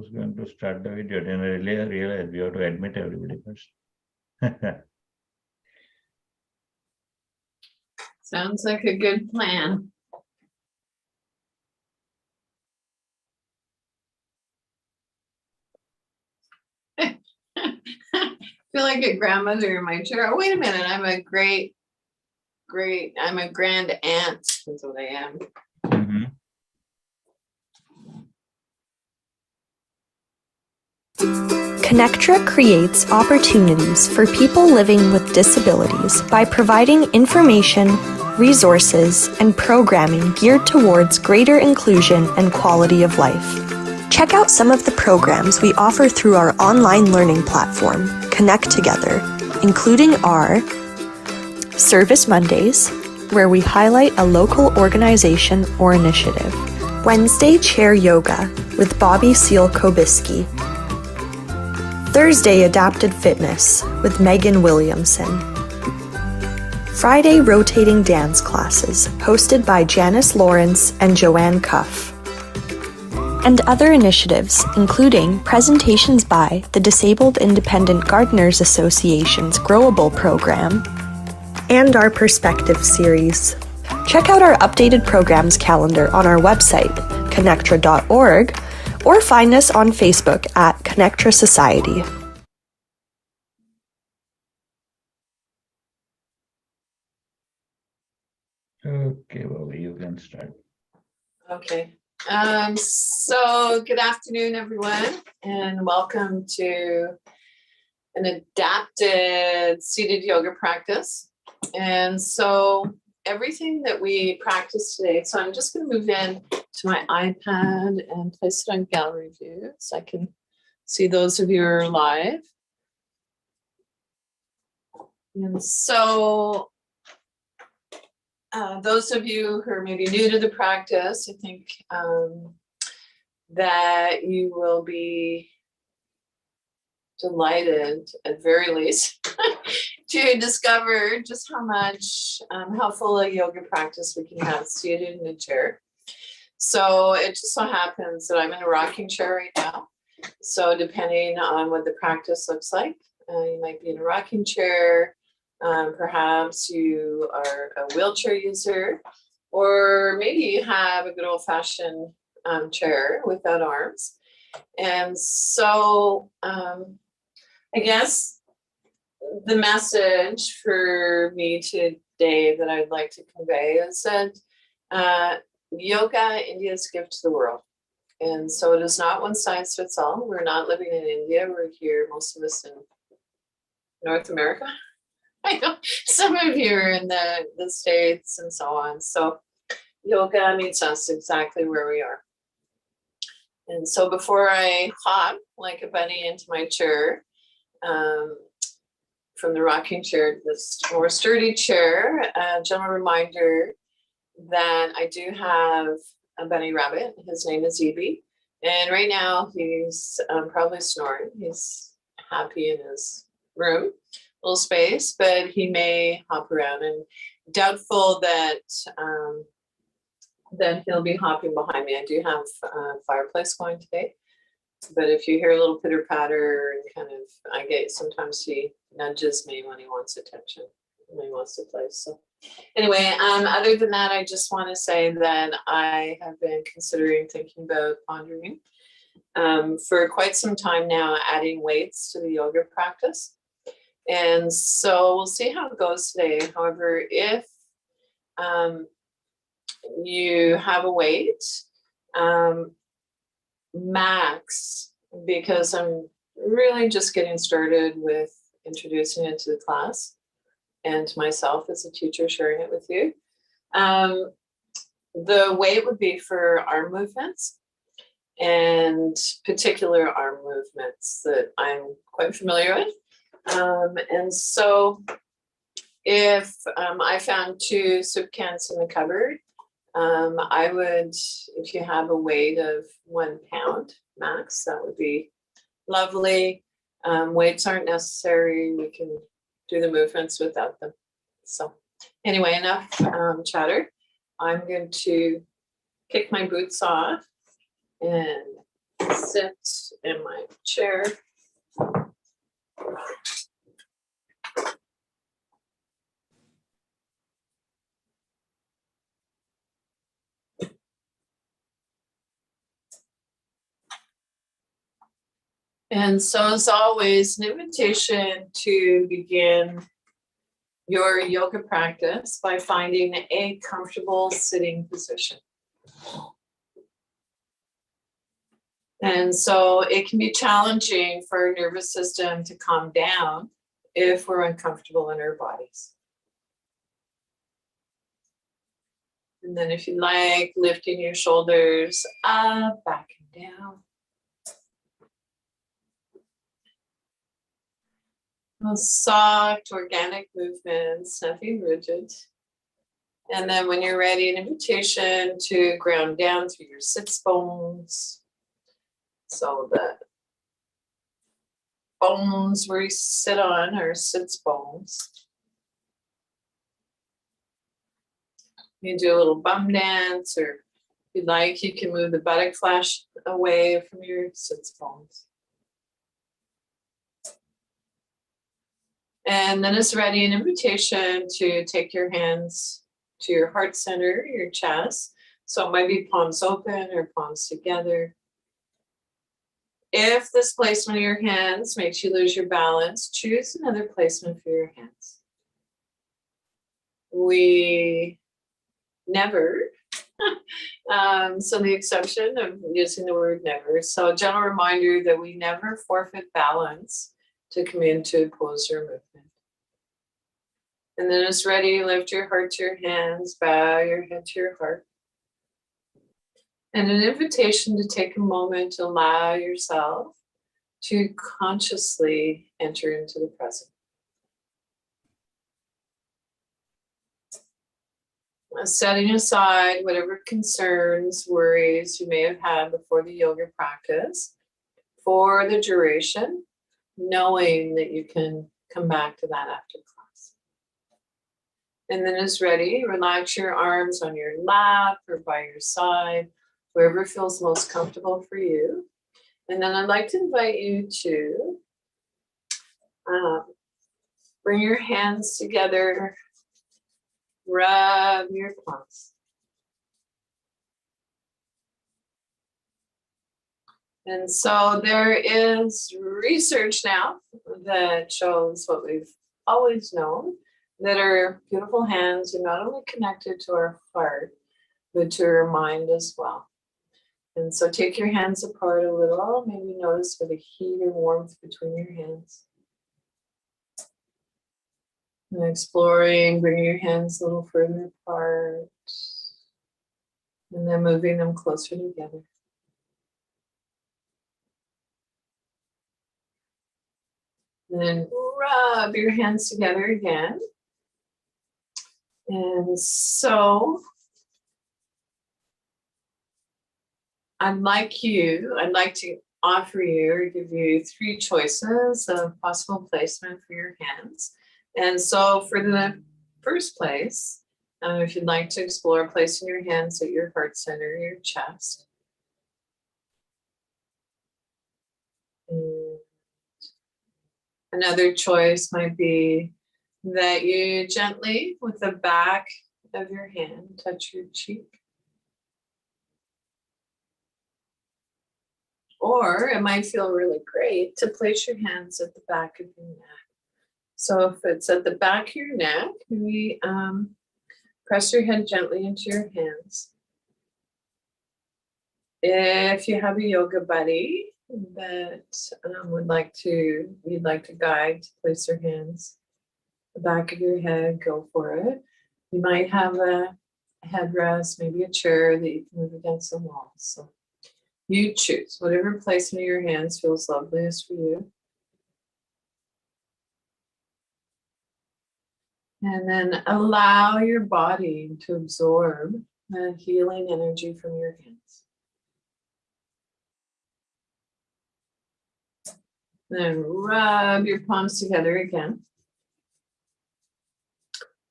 who's going to start the video? Then I really realized we have to admit everybody first. Sounds like a good plan. I feel like a grandmother in my chair. Oh, wait a minute. I'm a I'm a grand aunt. That's what I am. Mhm. Connectra creates opportunities for people living with disabilities by providing information, resources, and programming geared towards greater inclusion and quality of life. Check out some of the programs we offer through our online learning platform, Connect Together, including our Service Mondays, where we highlight a local organization or initiative, Wednesday Chair Yoga with Bobbie Seale-Cobiskey, Thursday Adapted Fitness with Megan Williamson, Friday Rotating Dance Classes hosted by Janice Lawrence and Joanne Cuff, and other initiatives including presentations by the Disabled Independent Gardeners Association's Growable program and our Perspective series. Check out our updated programs calendar on our website, connectra.org, or find us on Facebook at Connectra Society. Okay, well, you can start. Okay. So good afternoon, everyone, and welcome to an adapted seated yoga practice. And so everything that we practice today, so I'm just going to move in to my iPad and place it on gallery view so I can see those of you who are live. And so those of you who are maybe new to the practice, I think that you will be delighted, at very least, to discover just how much, how full a yoga practice we can have seated in a chair. So it just so happens that I'm in a rocking chair right now. So depending on what the practice looks like, you might be in a rocking chair, perhaps you are a wheelchair user, or maybe you have a good old-fashioned chair without arms. And so I guess the message for me today that I'd like to convey is that yoga, India's gift to the world. And so it is not one size fits all. We're not living in India. We're here, most of us in North America. I know some of you are in the States and so on. So yoga meets us exactly where we are. And so before I hop like a bunny into my chair, from the rocking chair to this more sturdy chair, a gentle reminder that I do have a bunny rabbit. His name is Evie. And right now he's probably snoring. He's happy in his room, little space, but he may hop around, and doubtful that he'll be hopping behind me. I do have a fireplace going today, but if you hear a little pitter patter and kind of, sometimes he nudges me when he wants attention, when he wants to play. So anyway, other than that, I just want to say that I have been thinking about pondering for quite some time now, adding weights to the yoga practice. And so we'll see how it goes today. However, if you have a weight, max, because I'm really just getting started with introducing it to the class and to myself as a teacher sharing it with you. The weight would be for arm movements, and particular arm movements that I'm quite familiar with. And so if I found 2 soup cans in the cupboard, I would, if you have a weight of 1 pound max, that would be lovely. Weights aren't necessary. We can do the movements without them. So anyway, enough chatter. I'm going to kick my boots off and sit in my chair. And so as always, an invitation to begin your yoga practice by finding a comfortable sitting position. And so it can be challenging for our nervous system to calm down if we're uncomfortable in our bodies. And then if you like, lifting your shoulders up, back and down. Soft, organic movements, nothing rigid. And then when you're ready, an invitation to ground down through your sits bones. So the bones where you sit on are sits bones. You do a little bum dance, or if you'd like, you can move the buttock flash away from your sits bones. And then it's ready, an invitation to take your hands to your heart center, your chest. So it might be palms open or palms together. If this placement of your hands makes you lose your balance, choose another placement for your hands. We never, so the exception of using the word never. So a gentle reminder that we never forfeit balance to come into pose or movement. And then it's ready, lift your heart to your hands, bow your head to your heart. And an invitation to take a moment to allow yourself to consciously enter into the present. Setting aside whatever concerns, worries you may have had before the yoga practice for the duration, knowing that you can come back to that after class. And then as ready, relax your arms on your lap or by your side, wherever feels most comfortable for you. And then I'd like to invite you to bring your hands together, rub your palms. And so there is research now that shows what we've always known, that our beautiful hands are not only connected to our heart, but to our mind as well. And so take your hands apart a little, maybe notice for the heat or warmth between your hands. And exploring, bringing your hands a little further apart, and then moving them closer together. And then rub your hands together again. And so I'd like to offer you or give you 3 choices of possible placement for your hands. And so for the first place, if you'd like to explore placing your hands at your heart center, your chest. And another choice might be that you gently, with the back of your hand, touch your cheek. Or it might feel really great to place your hands at the back of your neck. So if it's at the back of your neck, maybe press your head gently into your hands. If you have a yoga buddy that you'd like to guide to place their hands at the back of your head, go for it. You might have a headrest, maybe a chair that you can move against the wall. So you choose whatever placement of your hands feels loveliest for you. And then allow your body to absorb the healing energy from your hands. Then rub your palms together again.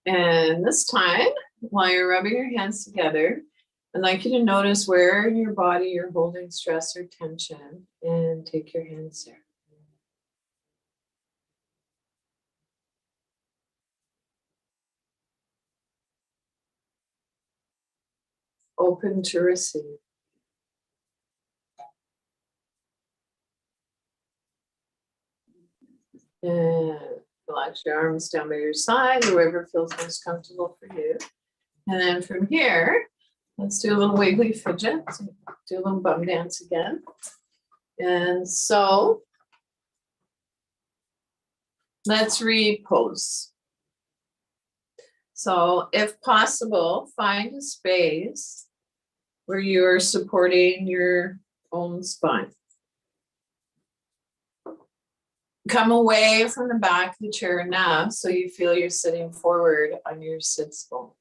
And this time, while you're rubbing your hands together, I'd like you to notice where in your body you're holding stress or tension, and take your hands there. Open to receive. And relax your arms down by your side, or wherever feels most comfortable for you. And then from here, let's do a little wiggly fidget. Do a little bum dance again. And so let's repose. So if possible, find a space where you're supporting your own spine. Come away from the back of the chair now so you feel you're sitting forward on your sits bones.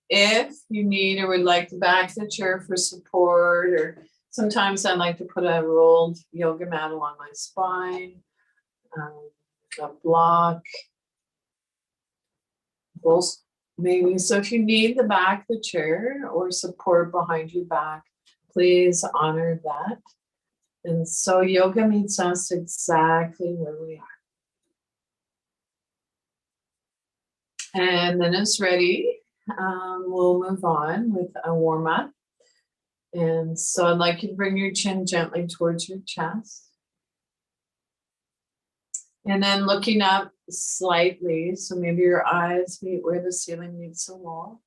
If you need or would like the back of the chair for support, or sometimes I like to put a rolled yoga mat along my spine, a block, maybe. So if you need the back of the chair or support behind your back, please honor that. And so yoga meets us exactly where we are. And then it's ready. We'll move on with a warm up. And so I'd like you to bring your chin gently towards your chest. And then looking up slightly, so maybe your eyes meet where the ceiling meets the wall.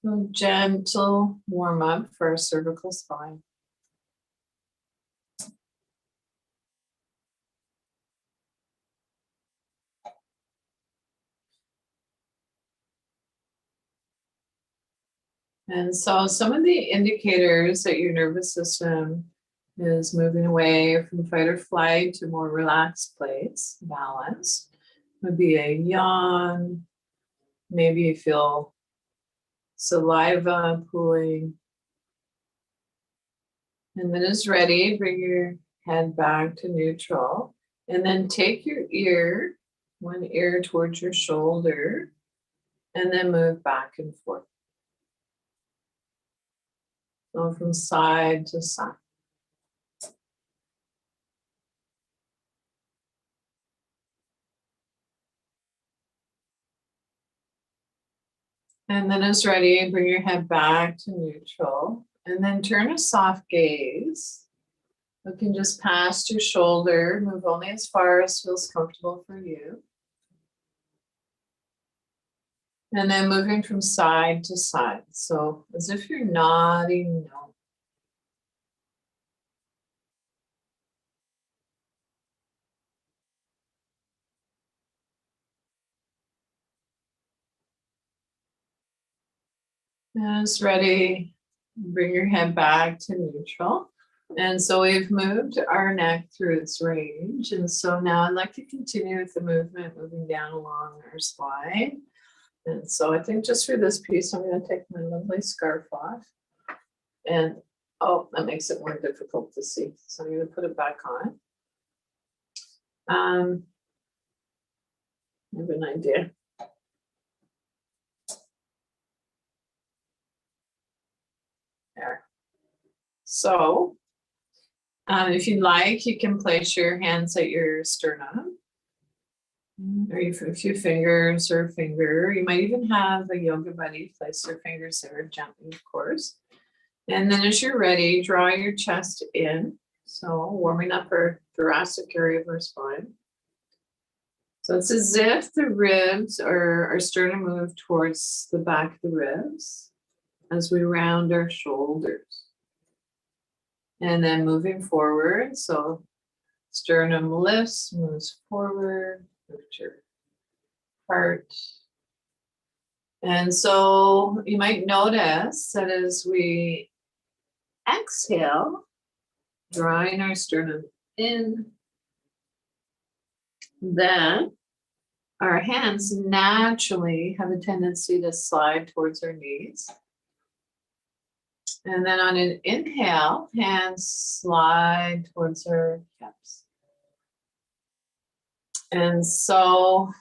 So gentle warm up for our cervical spine. And so some of the indicators that your nervous system is moving away from fight or flight to more relaxed place, balance, would be a yawn. Maybe you feel saliva pooling. And then it's ready, bring your head back to neutral. And then take your ear, one ear towards your shoulder, and then move back and forth. So from side to side. And then it's ready, bring your head back to neutral, and then turn a soft gaze. Looking just past your shoulder, move only as far as feels comfortable for you. And then moving from side to side. So as if you're nodding no. And it's ready. Bring your head back to neutral. And so we've moved our neck through its range. And so now I'd like to continue with the movement, moving down along our spine. And so I think just for this piece, I'm going to take my lovely scarf off. And, oh, that makes it more difficult to see. So I'm going to put it back on. I have an idea. There. So, if you'd like, you can place your hands at your sternum, or a few fingers or a finger. You might even have a yoga buddy place their fingers there gently, of course. And then as you're ready, draw your chest in. So warming up our thoracic area of our spine. So it's as if the ribs or our sternum move towards the back of the ribs as we round our shoulders. And then moving forward, so sternum lifts, moves forward, lift your heart. And so you might notice that as we exhale, drawing our sternum in, then our hands naturally have a tendency to slide towards our knees. And then on an inhale, hands slide towards our hips. And so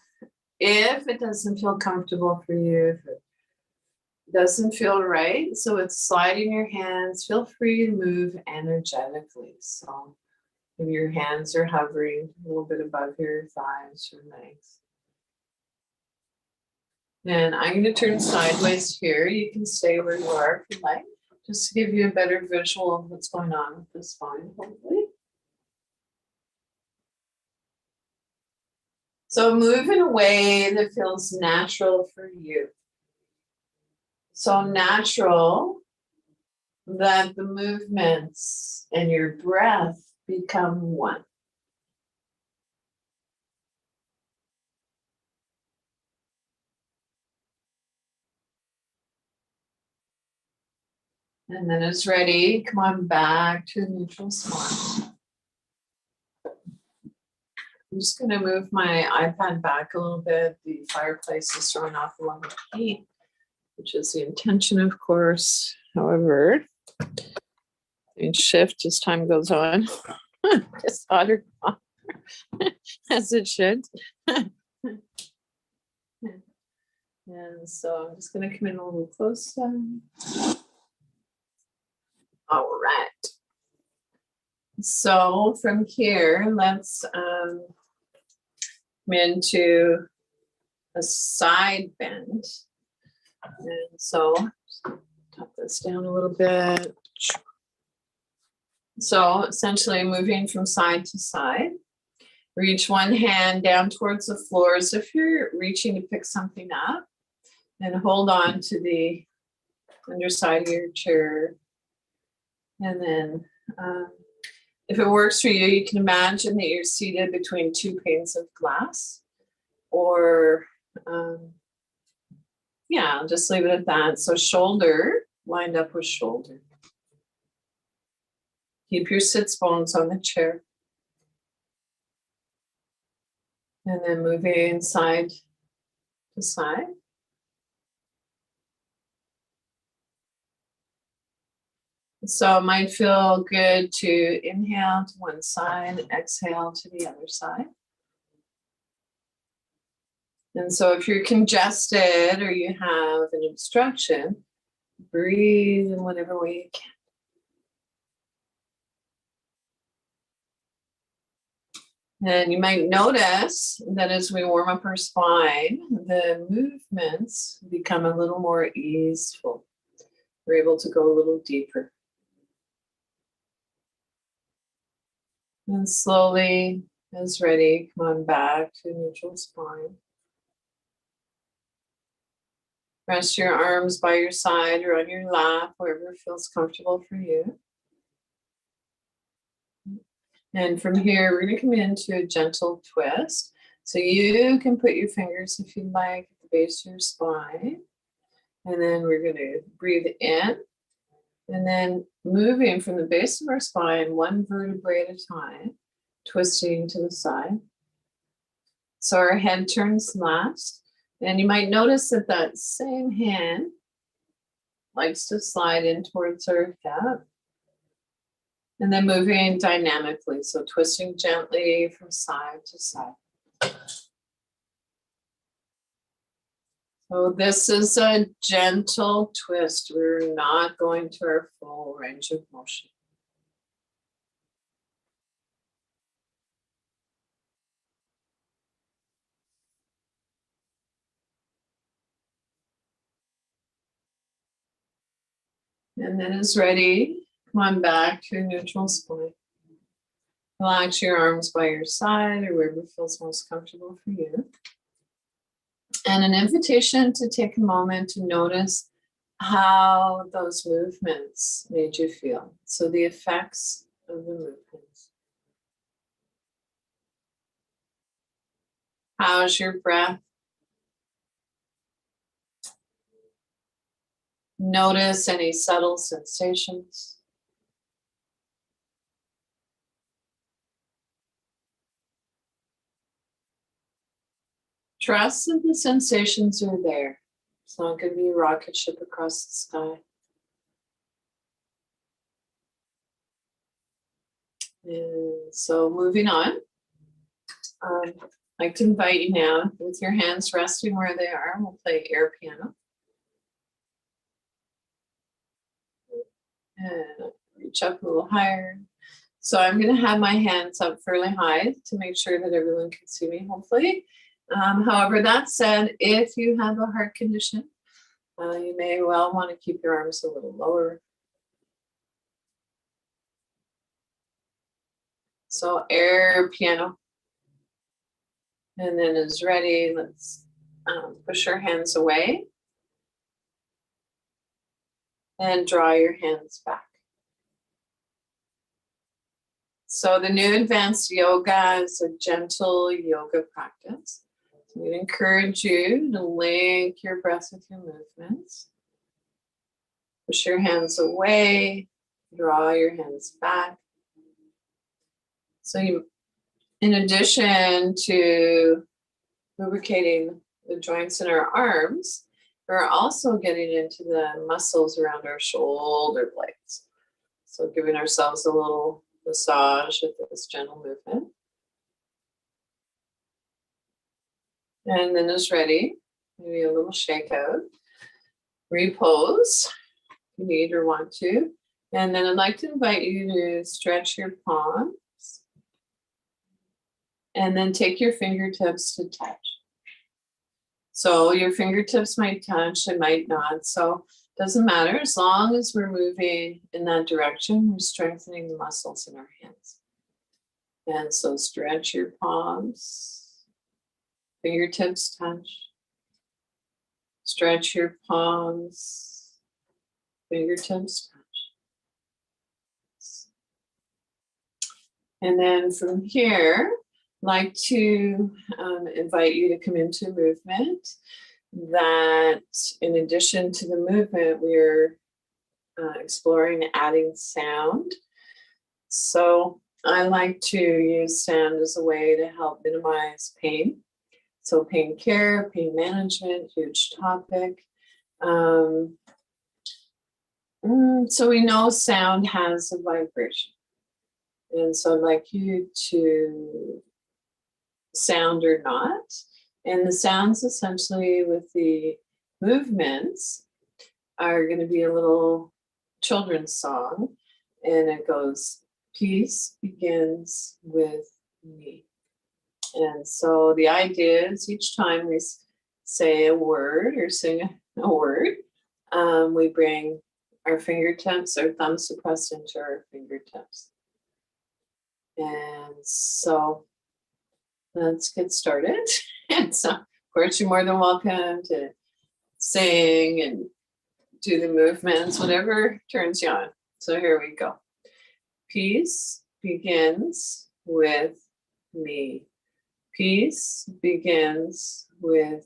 if it doesn't feel comfortable for you, if it doesn't feel right. So it's sliding your hands. Feel free to move energetically. So if your hands are hovering a little bit above your thighs or legs. And I'm going to turn sideways here. You can stay where you are if you like, just to give you a better visual of what's going on with the spine, hopefully. So move in a way that feels natural for you. So natural that the movements and your breath become one. And then it's ready. Come on back to a neutral smile. I'm just going to move my iPad back a little bit. The fireplace is throwing off a lot of heat, which is the intention, of course. However, things shift as time goes on. It's hotter as it should. And so I'm just going to come in a little closer. All right. So from here, let's come into a side bend. And so tuck this down a little bit. So essentially moving from side to side. Reach one hand down towards the floor as if you're reaching to pick something up, and hold on to the underside of your chair. And then if it works for you, you can imagine that you're seated between two panes of glass, or yeah, I'll just leave it at that. So shoulder lined up with shoulder. Keep your sits bones on the chair. And then moving side to side. So it might feel good to inhale to one side, exhale to the other side. And so if you're congested or you have an obstruction, breathe in whatever way you can. And you might notice that as we warm up our spine, the movements become a little more easeful. We're able to go a little deeper. And slowly, as ready, come on back to neutral spine. Rest your arms by your side or on your lap, wherever feels comfortable for you. And from here, we're going to come into a gentle twist. So you can put your fingers, if you like, at the base of your spine. And then we're going to breathe in. And then moving from the base of our spine, one vertebrae at a time, twisting to the side. So our head turns last. And you might notice that that same hand likes to slide in towards our hip. And then moving dynamically, so twisting gently from side to side. So this is a gentle twist. We're not going to our full range of motion. And then as ready, come on back to neutral spine. Relax your arms by your side or wherever feels most comfortable for you. And an invitation to take a moment to notice how those movements made you feel. So the effects of the movements. How's your breath? Notice any subtle sensations. Trust that the sensations are there. It's not going to be a rocket ship across the sky. And so moving on, I'd like to invite you now with your hands resting where they are. We'll play air piano. and reach up a little higher. So I'm going to have my hands up fairly high to make sure that everyone can see me, hopefully. However, that said, if you have a heart condition, you may well want to keep your arms a little lower. So air piano. And then as ready, let's push our hands away and draw your hands back. So the new advanced yoga is a gentle yoga practice. So we'd encourage you to link your breath with your movements. Push your hands away, draw your hands back. So you, in addition to lubricating the joints in our arms, we're also getting into the muscles around our shoulder blades. So giving ourselves a little massage with this gentle movement. And then as ready, maybe a little shake out. Repose if you need or want to. And then I'd like to invite you to stretch your palms. And then take your fingertips to touch. So your fingertips might touch, it might not. So it doesn't matter, as long as we're moving in that direction, we're strengthening the muscles in our hands. And so stretch your palms, fingertips touch. Stretch your palms, fingertips touch. And then from here, like to invite you to come into movement. That in addition to the movement, we're exploring adding sound. So I like to use sound as a way to help minimize pain. So pain care, pain management, huge topic. So we know sound has a vibration. And so I'd like you to sound or not. And the sounds essentially with the movements are going to be a little children's song. And it goes, peace begins with me. And so the idea is each time we say a word or sing a word, we bring our fingertips, our thumbs suppressed into our fingertips. And so let's get started. And so, of course, you're more than welcome to sing and do the movements, whatever turns you on. So here we go. Peace begins with me. Peace begins with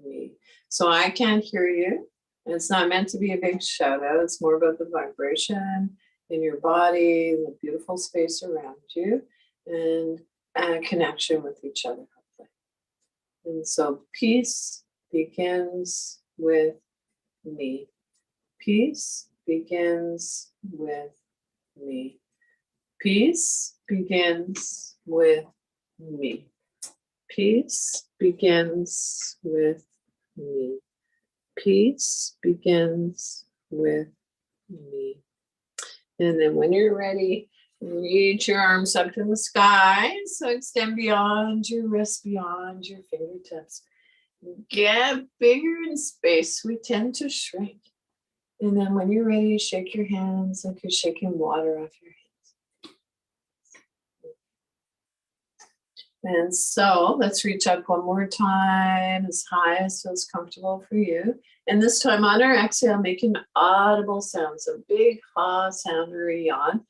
me. So I can't hear you. And it's not meant to be a big shout out. It's more about the vibration in your body, the beautiful space around you, and a connection with each other. And so peace begins with me. Peace begins with me. Peace begins with me. Peace begins with me. Peace begins with me. And then when you're ready, reach your arms up to the sky. So extend beyond your wrists, beyond your fingertips. Get bigger in space. We tend to shrink. And then when you're ready, shake your hands like you're shaking water off your hands. And so let's reach up one more time, as high as feels comfortable for you. And this time on our exhale, making audible sounds, a big ha sound or a yawn.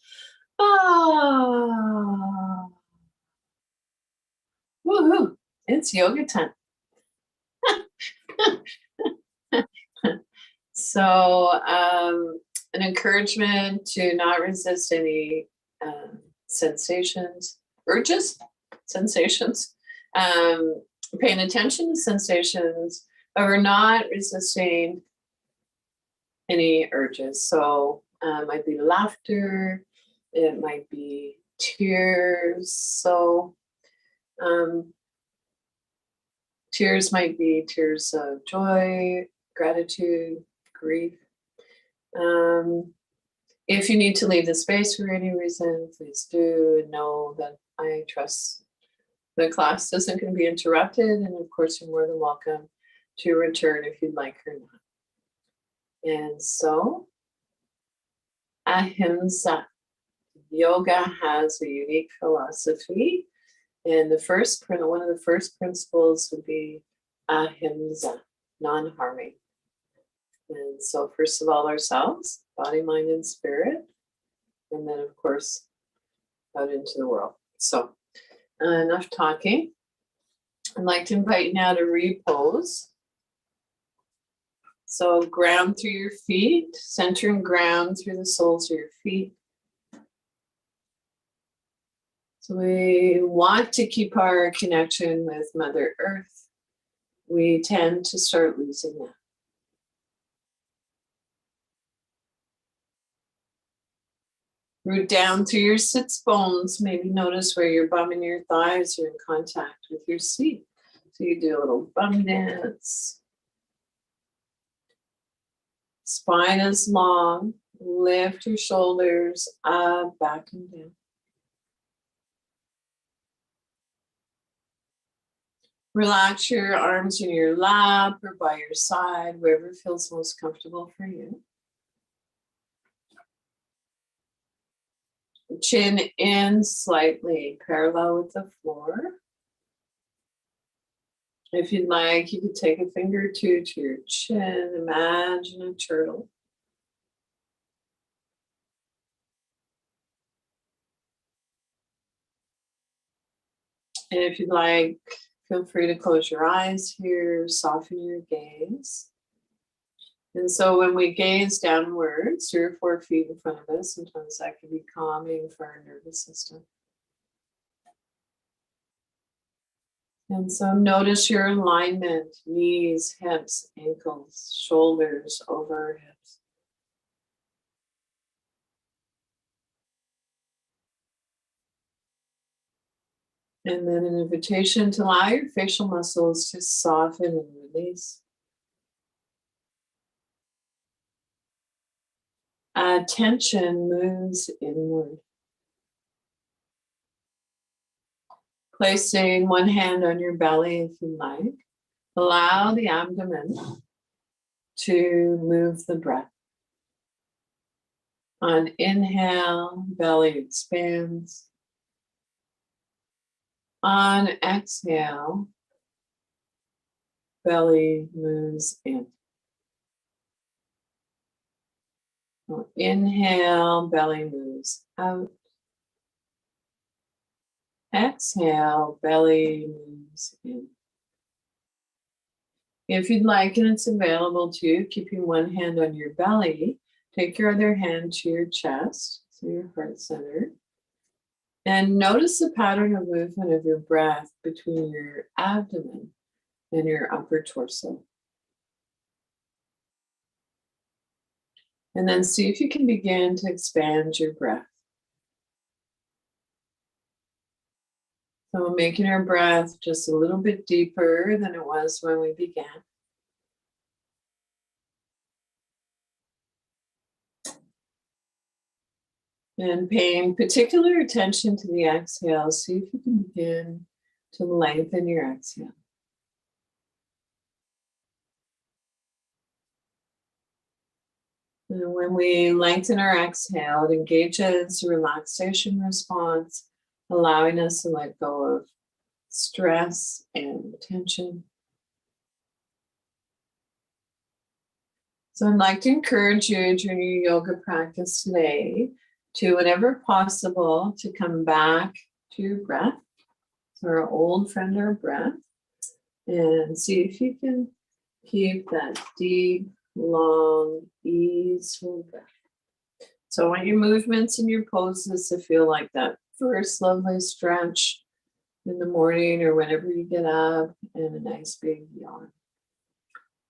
Ah. Woohoo, it's yoga time. So an encouragement to not resist any sensations, urges, sensations, paying attention to sensations, but we're not resisting any urges. So it might be laughter, it might be tears. So tears might be tears of joy, gratitude, grief. If you need to leave the space for any reason, please do, and know that I trust the class isn't going to be interrupted. And of course, you're more than welcome to return if you'd like or not. And so, Ahimsa. Yoga has a unique philosophy. And one of the first principles would be ahimsa, non-harming. And so first of all, ourselves, body, mind, and spirit. And then, of course, out into the world. So enough talking. I'd like to invite you now to repose. So ground through your feet, center and ground through the soles of your feet. So we want to keep our connection with Mother Earth. We tend to start losing that. Root down through your sits bones. Maybe notice where your bum and your thighs are in contact with your seat. So you do a little bum dance. Spine is long. Lift your shoulders up, back and down. Relax your arms in your lap or by your side, wherever feels most comfortable for you. Chin in slightly parallel with the floor. If you'd like, you could take a finger or two to your chin. Imagine a turtle. And if you'd like, feel free to close your eyes here, soften your gaze. And so when we gaze downwards, 3 or 4 feet in front of us, sometimes that can be calming for our nervous system. And so notice your alignment, knees, hips, ankles, shoulders, over hips. And then an invitation to allow your facial muscles to soften and release. Attention moves inward. Placing one hand on your belly if you like. Allow the abdomen to move the breath. On inhale, belly expands. On exhale, belly moves in. Inhale, belly moves out. Exhale, belly moves in. If you'd like, and it's available to you, keeping one hand on your belly, take your other hand to your chest, so your heart center, and notice the pattern of movement of your breath between your abdomen and your upper torso. And then see if you can begin to expand your breath. So making our breath just a little bit deeper than it was when we began. And paying particular attention to the exhale, see if you can begin to lengthen your exhale. And when we lengthen our exhale, it engages the relaxation response, allowing us to let go of stress and tension. So I'd like to encourage you during your yoga practice today to, whenever possible, to come back to your breath, to our old friend, our breath, and see if you can keep that deep, long, easeful breath. So I want your movements and your poses to feel like that first lovely stretch in the morning or whenever you get up, and a nice big yawn.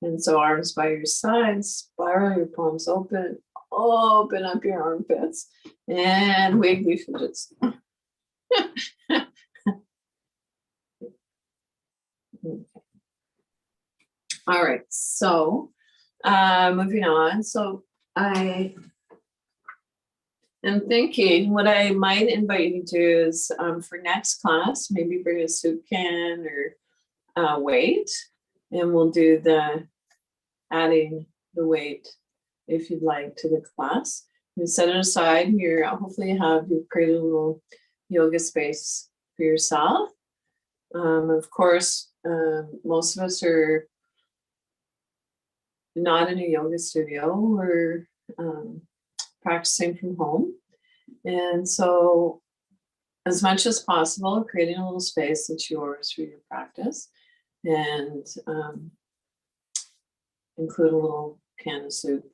And so arms by your sides, spiral your palms open, open up your armpits, and wiggly fidgets. All right, so moving on. So I And thinking what I might invite you to do is for next class, maybe bring a soup can or weight, and we'll do the adding the weight if you'd like to the class. You set it aside. Hopefully you've created a little yoga space for yourself. Of course, most of us are not in a yoga studio. We're practicing from home. And so as much as possible, creating a little space that's yours for your practice, and include a little can of soup,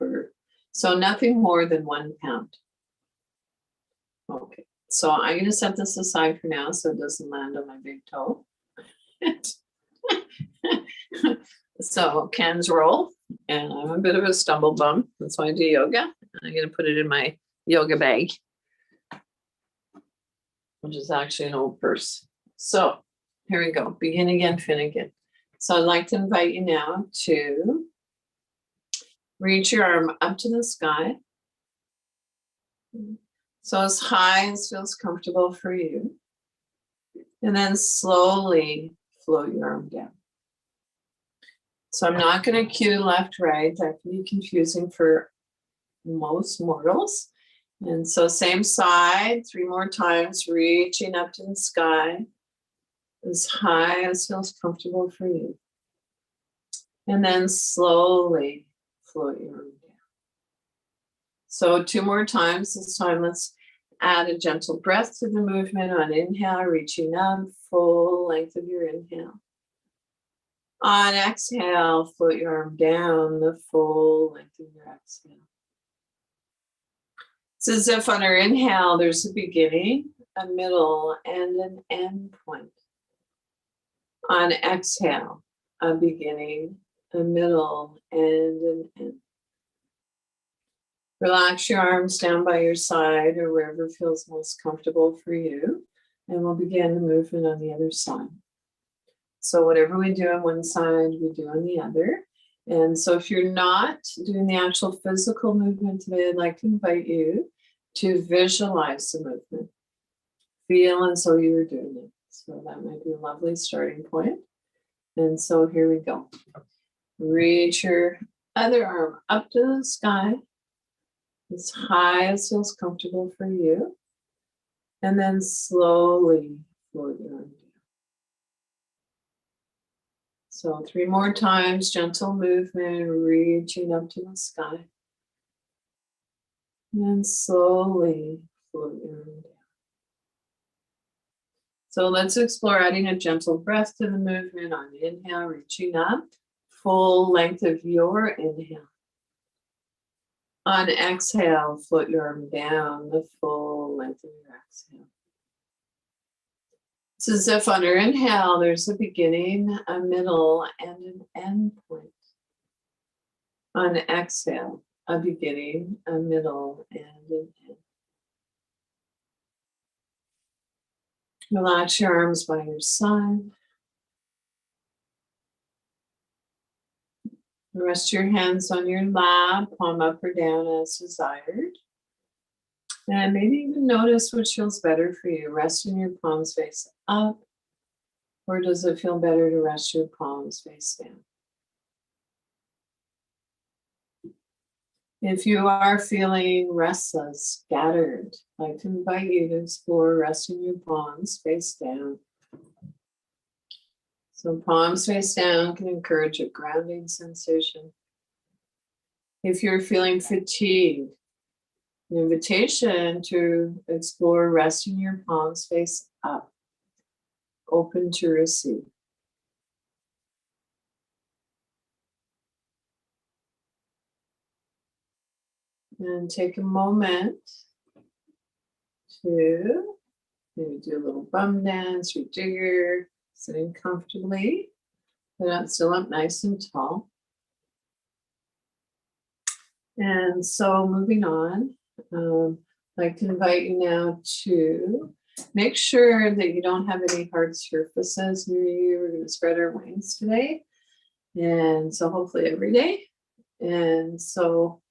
so nothing more than 1 pound. Okay, so I'm going to set this aside for now so it doesn't land on my big toe. So cans roll, and I'm a bit of a stumble bum. That's why I do yoga. I'm going to put it in my yoga bag, which is actually an old purse. So here we go. Begin again, fin again. So I'd like to invite you now to reach your arm up to the sky. So as high as feels comfortable for you. And then slowly float your arm down. So I'm not going to cue left, right. That can be confusing for most mortals. And so same side, 3 more times, reaching up to the sky, as high as feels comfortable for you. And then slowly float your arm down. So 2 more times. This time, let's add a gentle breath to the movement on inhale, reaching up, full length of your inhale. On exhale, float your arm down, the full length of your exhale. It's as if on our inhale, there's a beginning, a middle, and an end point. On exhale, a beginning, a middle, and an end. Relax your arms down by your side or wherever feels most comfortable for you. And we'll begin the movement on the other side. So whatever we do on one side, we do on the other. And so if you're not doing the actual physical movement today, I'd like to invite you to visualize the movement. Feel as though you're doing it. So that might be a lovely starting point. And so here we go. Reach your other arm up to the sky, as high as feels comfortable for you. And then slowly float your arm down. So 3 more times, gentle movement, reaching up to the sky. And slowly float your arm down. So let's explore adding a gentle breath to the movement on inhale, reaching up, full length of your inhale. On exhale, float your arm down, the full length of your exhale. It's as if on your inhale, there's a beginning, a middle, and an end point. On exhale, a beginning, a middle, and an end. Relax your arms by your side. Rest your hands on your lap, palm up or down as desired. And maybe even notice which feels better for you. Resting your palms face up, or does it feel better to rest your palms face down? If you are feeling restless, scattered, I'd like to invite you to explore resting your palms face down. So palms face down can encourage a grounding sensation. If you're feeling fatigued, an invitation to explore resting your palms face up, open to receive. And take a moment to maybe do a little bum dance or jigger, sitting comfortably, but still up nice and tall. And so moving on, I'd like to invite you now to make sure that you don't have any hard surfaces near you. We're going to spread our wings today. And so hopefully every day. And so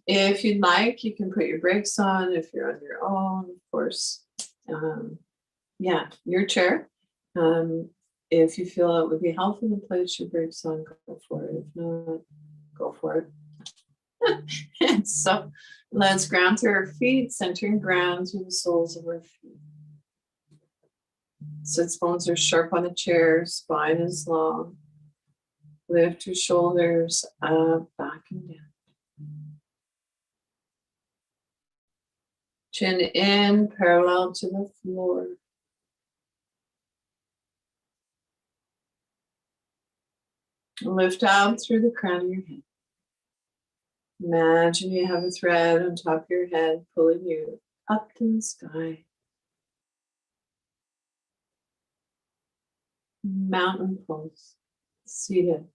If you'd like, you can put your brakes on if you're on your own, of course. Yeah, your chair. If you feel it would be helpful to place your brakes on, go for it. If not, go for it. And so let's ground through our feet, centering ground through the soles of our feet. Sits bones are sharp on the chair, spine is long. Lift your shoulders up, back and down. Chin in, parallel to the floor. Lift out through the crown of your head. Imagine you have a thread on top of your head pulling you up to the sky. Mountain pose, seated.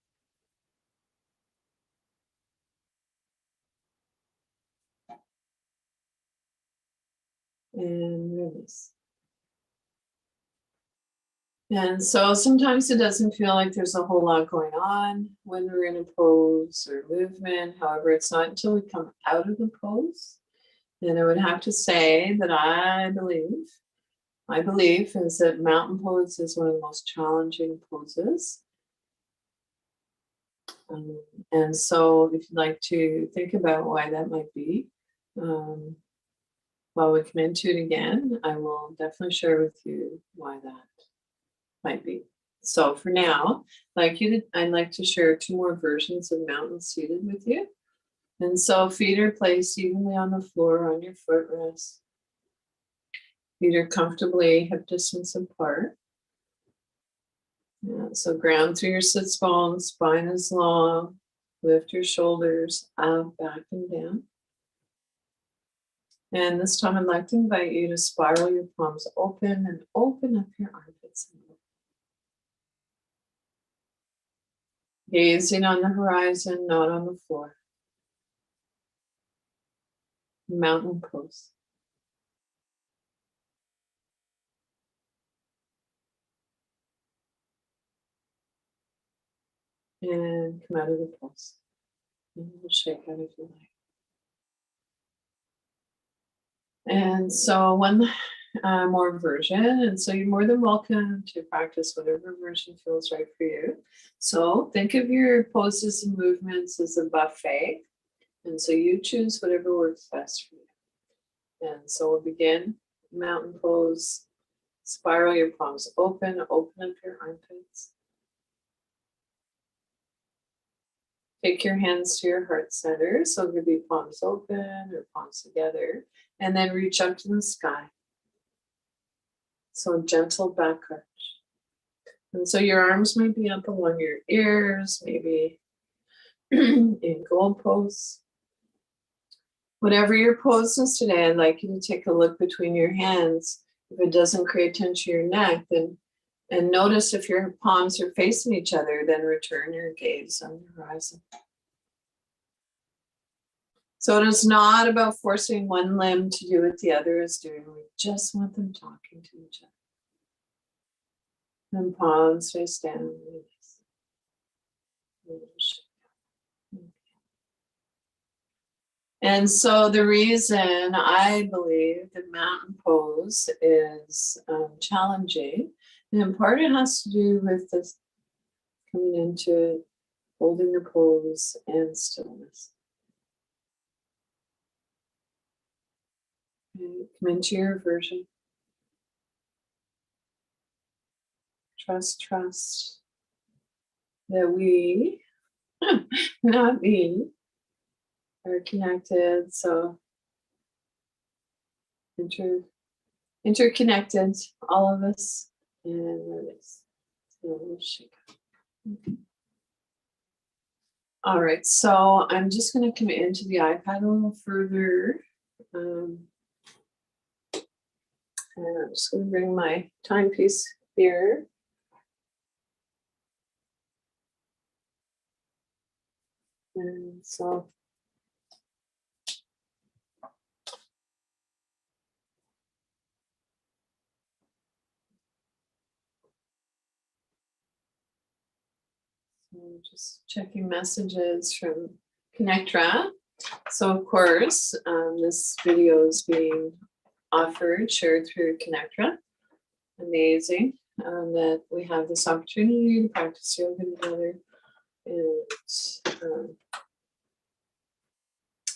And release. And so sometimes it doesn't feel like there's a whole lot going on when we're in a pose or movement. However, it's not until we come out of the pose. And I would have to say that my belief is that mountain pose is one of the most challenging poses. And so if you'd like to think about why that might be, while we come into it again, I will definitely share with you why that might be. So for now, I'd like to share 2 more versions of mountain seated with you. And so feet are placed evenly on the floor on your footrest. Feet are comfortably hip distance apart. Yeah, so ground through your sits bones, spine is long. Lift your shoulders out, back and down. And this time I'd like to invite you to spiral your palms open and open up your armpits. Gazing on the horizon, not on the floor. Mountain pose. And come out of the pose. And we'll shake out if you like. And so one more version. And so you're more than welcome to practice whatever version feels right for you. So think of your poses and movements as a buffet. And so you choose whatever works best for you. And so we'll begin mountain pose. Spiral your palms open, open up your armpits. Take your hands to your heart center. So it'll be palms open or palms together. And then reach up to the sky. So gentle back arch. And so your arms might be up along your ears, maybe in gold pose. Whatever your pose is today, I'd like you to take a look between your hands. If it doesn't create tension to your neck, then and notice if your palms are facing each other, then return your gaze on the horizon. So it is not about forcing one limb to do what the other is doing. We just want them talking to each other. And palms face down. And so the reason I believe the mountain pose is challenging, and in part it has to do with this coming into it, holding the pose and stillness. Okay, come into your version. Trust that we, not me, are connected. So interconnected, all of us, and release. So we'll shake up. Okay. All right, so I'm just going to come into the iPad a little further. And I'm just going to bring my timepiece here. And so just checking messages from Connectra. So of course, this video is being shared through Connectra. Amazing that we have this opportunity to practice yoga together. And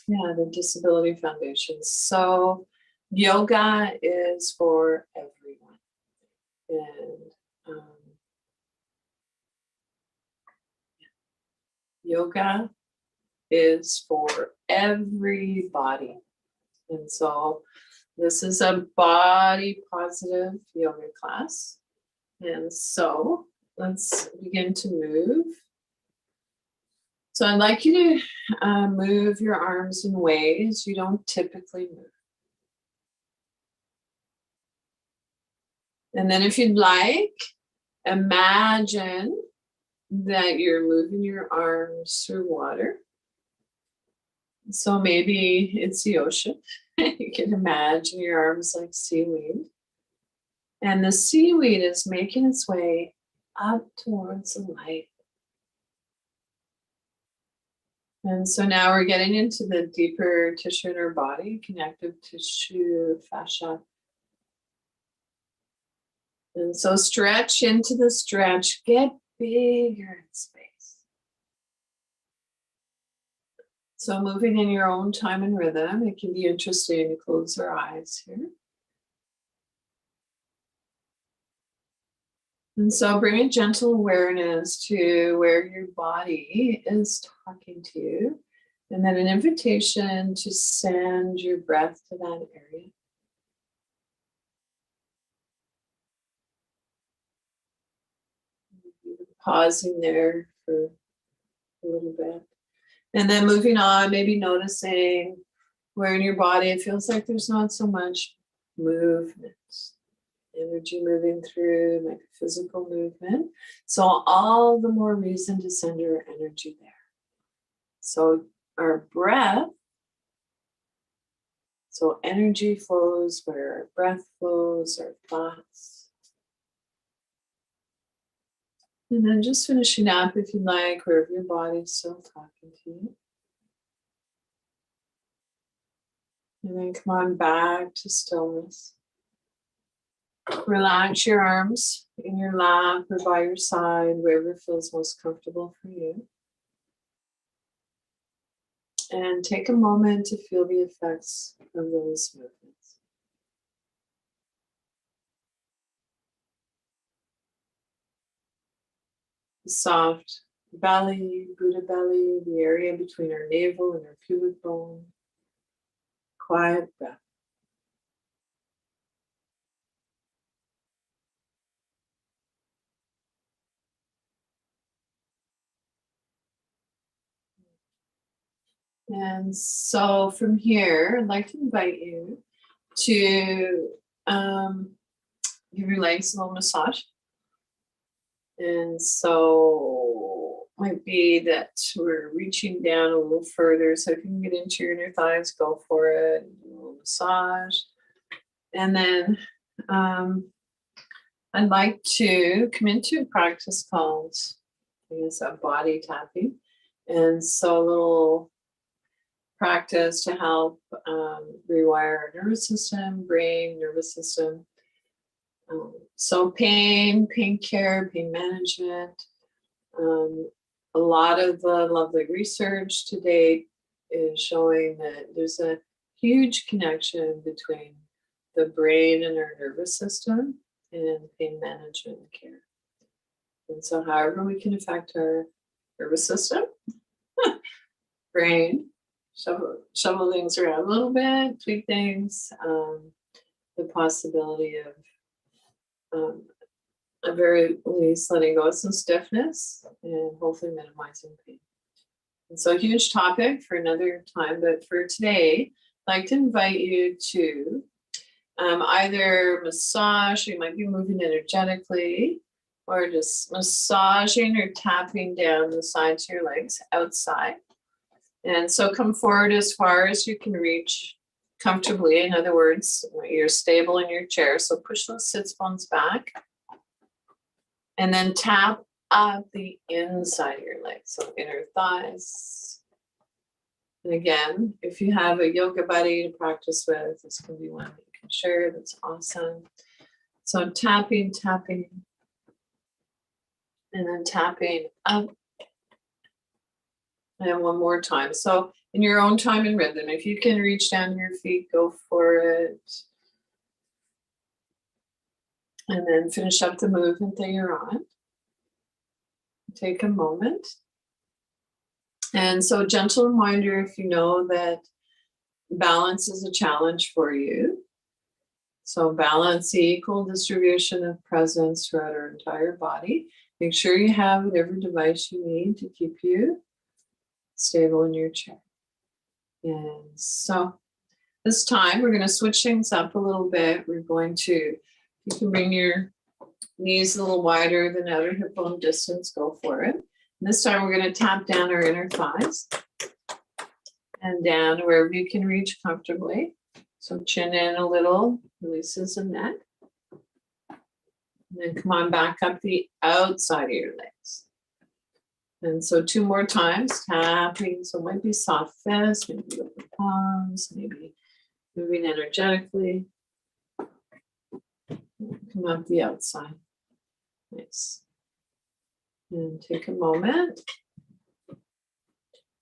the Disability Foundation. So yoga is for everyone. And yoga is for everybody. And so this is a body positive yoga class. And so let's begin to move. So I'd like you to move your arms in ways you don't typically move. And then if you'd like, imagine that you're moving your arms through water. So maybe it's the ocean. You can imagine your arms like seaweed. And the seaweed is making its way up towards the light. And so now we're getting into the deeper tissue in our body, connective tissue, fascia. And so stretch into the stretch, get bigger in space. So moving in your own time and rhythm, it can be interesting to close our eyes here. And so bring a gentle awareness to where your body is talking to you. And then an invitation to send your breath to that area. Pausing there for a little bit. And then moving on, maybe noticing where in your body it feels like there's not so much movement. Energy moving through, like physical movement. So all the more reason to send your energy there. So our breath, so energy flows where our breath flows, our thoughts. And then just finishing up, if you like, wherever your body's still talking to you. And then come on back to stillness. Relax your arms in your lap or by your side, wherever feels most comfortable for you. And take a moment to feel the effects of those movements. The soft belly, Buddha belly, the area between our navel and our pubic bone. Quiet breath. And so from here, I'd like to invite you to give your legs a little massage. And so might be that we're reaching down a little further. So if you can get into your inner thighs, go for it. A little massage. And then I'd like to come into a practice called, I guess, a body tapping. And so a little practice to help rewire our nervous system, brain, nervous system. So pain care, pain management. A lot of the lovely research to date is showing that there's a huge connection between the brain and our nervous system and pain management and care. And so however we can affect our nervous system, brain, shovel things around a little bit, tweak things, the possibility of at very least letting go of some stiffness and hopefully minimizing pain. And so a huge topic for another time, but for today, I'd like to invite you to either massage, you might be moving energetically, or just massaging or tapping down the sides of your legs outside. And so come forward as far as you can reach comfortably. In other words, you're stable in your chair. So push those sits bones back. And then tap up the inside of your legs. So inner thighs, And again, if you have a yoga buddy to practice with, this can be one that you can share. That's awesome. So tapping, tapping, and then tapping up. And one more time. So in your own time and rhythm, if you can reach down to your feet, go for it. And then finish up the movement that you're on. Take a moment. And so gentle reminder, if you know that balance is a challenge for you. So balance the equal distribution of presence throughout our entire body. Make sure you have whatever device you need to keep you stable in your chair. And so this time we're going to switch things up a little bit. We're going to, you can bring your knees a little wider than outer hip bone distance, go for it. And this time we're going to tap down our inner thighs and down wherever you can reach comfortably. So chin in a little, releases the neck. And then come on back up the outside of your legs. And so 2 more times, tapping. So it might be soft fists, maybe open palms, maybe moving energetically. Come up the outside. Nice. And take a moment.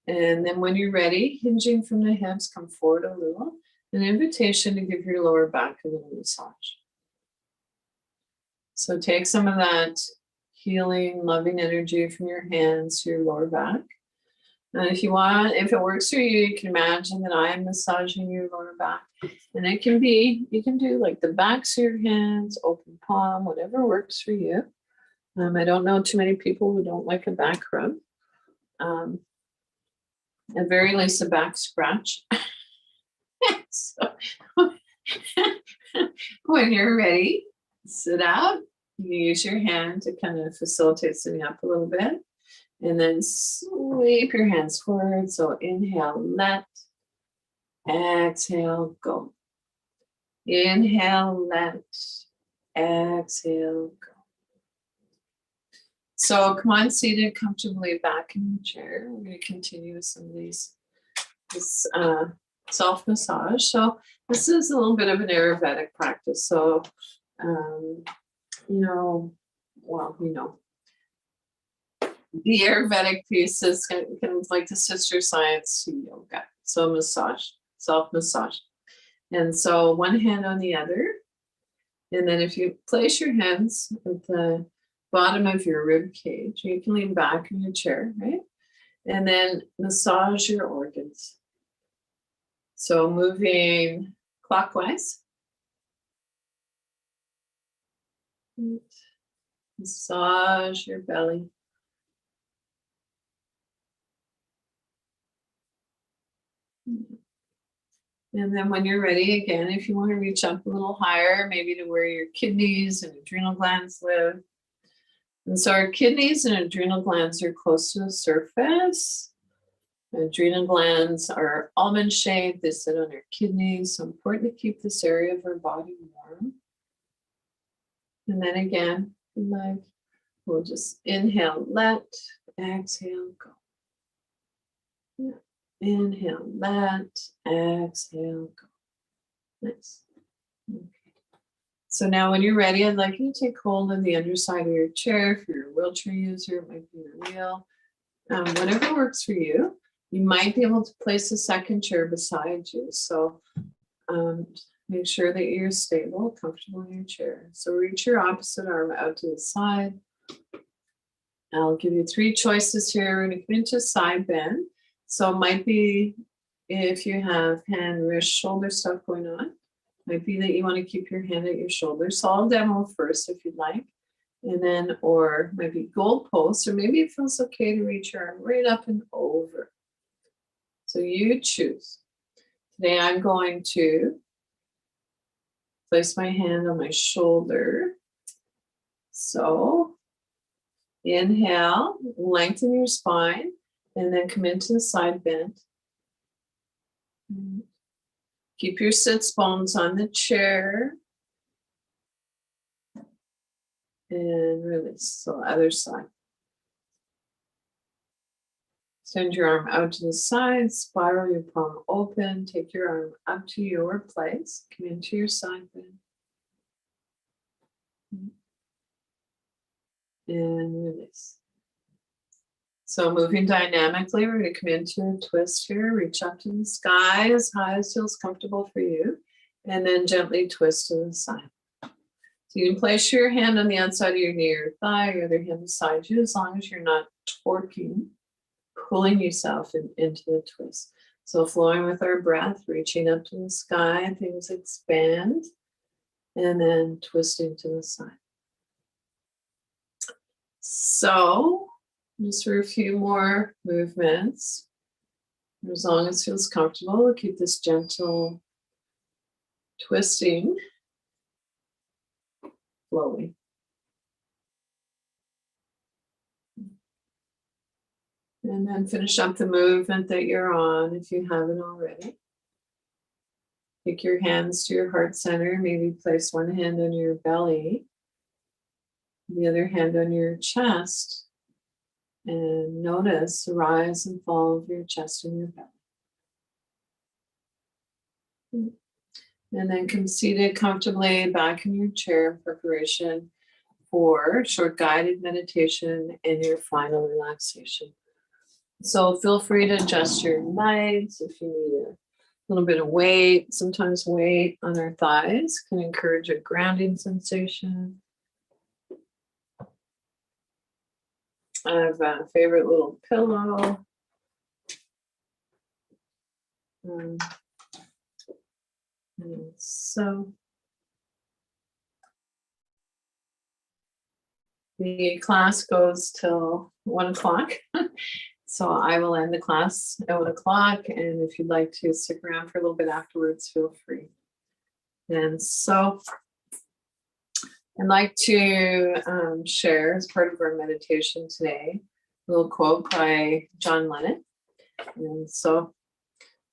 And then when you're ready, hinging from the hips, come forward a little. An invitation to give your lower back a little massage. So take some of that healing, loving energy from your hands to your lower back. And if you want, if it works for you, you can imagine that I am massaging your lower back. And it can be, you can do like the backs of your hands, open palm, whatever works for you. I don't know too many people who don't like a back rub. At very least a back scratch. So when you're ready, sit up. You use your hand to kind of facilitate sitting up a little bit. And then sweep your hands forward. So inhale, let. Exhale, go. Inhale, let. Exhale, go. So come on, seated comfortably back in your chair. We're going to continue with some of these, this self-massage. So this is a little bit of an Ayurvedic practice. So, the Ayurvedic piece is kind of like the sister science to yoga. So massage, self-massage. And so one hand on the other. And then if you place your hands at the bottom of your rib cage, you can lean back in your chair, right? And then massage your organs. So moving clockwise. Massage your belly. And then when you're ready, again, if you want to reach up a little higher, maybe to where your kidneys and adrenal glands live. And so our kidneys and adrenal glands are close to the surface. Adrenal glands are almond shaped. They sit on your kidneys. So important to keep this area of our body warm. And then again, we'll just inhale, let, exhale, go. Yeah. Inhale, let, exhale, go. Nice. Okay. So now when you're ready, I'd like you to take hold of the underside of your chair. If you're a wheelchair user, it might be your wheel. Whatever works for you. You might be able to place a second chair beside you. So make sure that you're stable, comfortable in your chair. So reach your opposite arm out to the side. I'll give you 3 choices here. We're going to come into side bend. So it might be if you have hand, wrist, shoulder stuff going on, might be that you want to keep your hand at your shoulder. So I'll demo first if you'd like. And then, or maybe goal post, or maybe it feels okay to reach your arm right up and over. So you choose. Today I'm going to place my hand on my shoulder. So inhale, lengthen your spine. And then come into the side bend. Keep your sits bones on the chair. And release. So other side. Send your arm out to the side, spiral your palm open, take your arm up to your place, come into your side bend. And release. So moving dynamically, we're going to come into a twist here, reach up to the sky as high as feels comfortable for you, and then gently twist to the side. So you can place your hand on the outside of your knee or thigh, your other hand beside you, as long as you're not torquing, pulling yourself into the twist. So flowing with our breath, reaching up to the sky, things expand, and then twisting to the side. So just for a few more movements, as long as it feels comfortable, we'll keep this gentle twisting flowing. And then finish up the movement that you're on if you haven't already. Take your hands to your heart center, maybe place one hand on your belly, the other hand on your chest, and notice the rise and fall of your chest and your belly. And then come seated comfortably back in your chair in preparation for short guided meditation and your final relaxation. So feel free to adjust your legs if you need a little bit of weight. Sometimes weight on our thighs can encourage a grounding sensation. I have a favorite little pillow. And so the class goes till 1 o'clock. So I will end the class at 1 o'clock. And if you'd like to stick around for a little bit afterwards, feel free. And so I'd like to share as part of our meditation today, a little quote by John Lennon. And so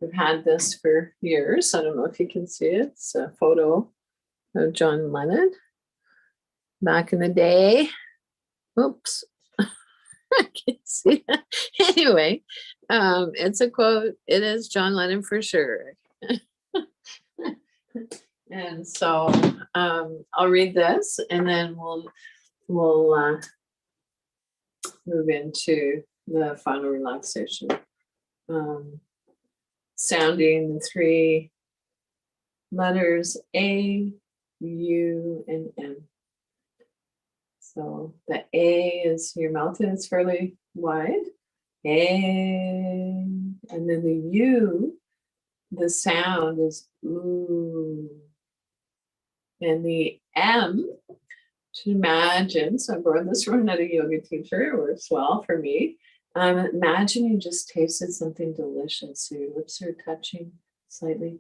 we've had this for years. I don't know if you can see it. It's a photo of John Lennon back in the day. Oops. I can't see that. Anyway, it's a quote. It is John Lennon for sure. And so I'll read this, and then we'll move into the final relaxation. Sounding the 3 letters A, U, and M. So the A is your mouth is fairly wide. A, and then the U, the sound is ooh. And the M, to imagine, so I borrowed this from another yoga teacher, it works well for me. Imagine you just tasted something delicious. So your lips are touching slightly.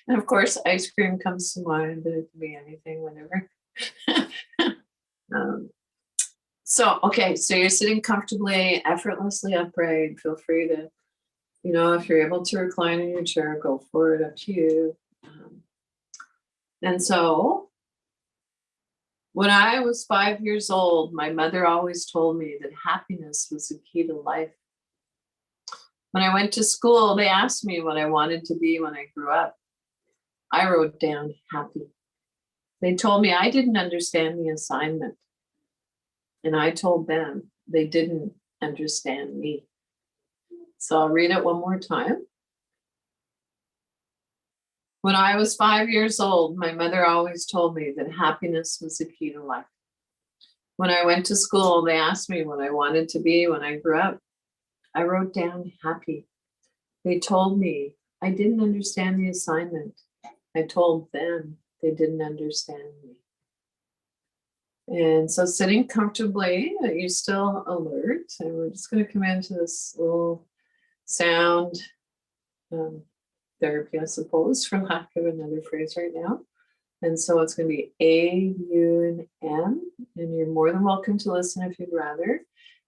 And of course, ice cream comes to mind, but it can be anything, whatever. Okay, so you're sitting comfortably, effortlessly upright. Feel free to, if you're able to recline in your chair, go for it, up to you. And so when I was 5 years old, my mother always told me that happiness was the key to life. When I went to school, they asked me what I wanted to be when I grew up. I wrote down happy. They told me I didn't understand the assignment. And I told them they didn't understand me. So I'll read it one more time. When I was 5 years old, my mother always told me that happiness was the key to life. When I went to school, they asked me what I wanted to be when I grew up. I wrote down happy. They told me I didn't understand the assignment. I told them they didn't understand me. And so sitting comfortably, you're still alert. And we're just going to come into this little sound therapy, I suppose, for lack of another phrase right now. And so it's going to be A, U, and M. And you're more than welcome to listen if you'd rather.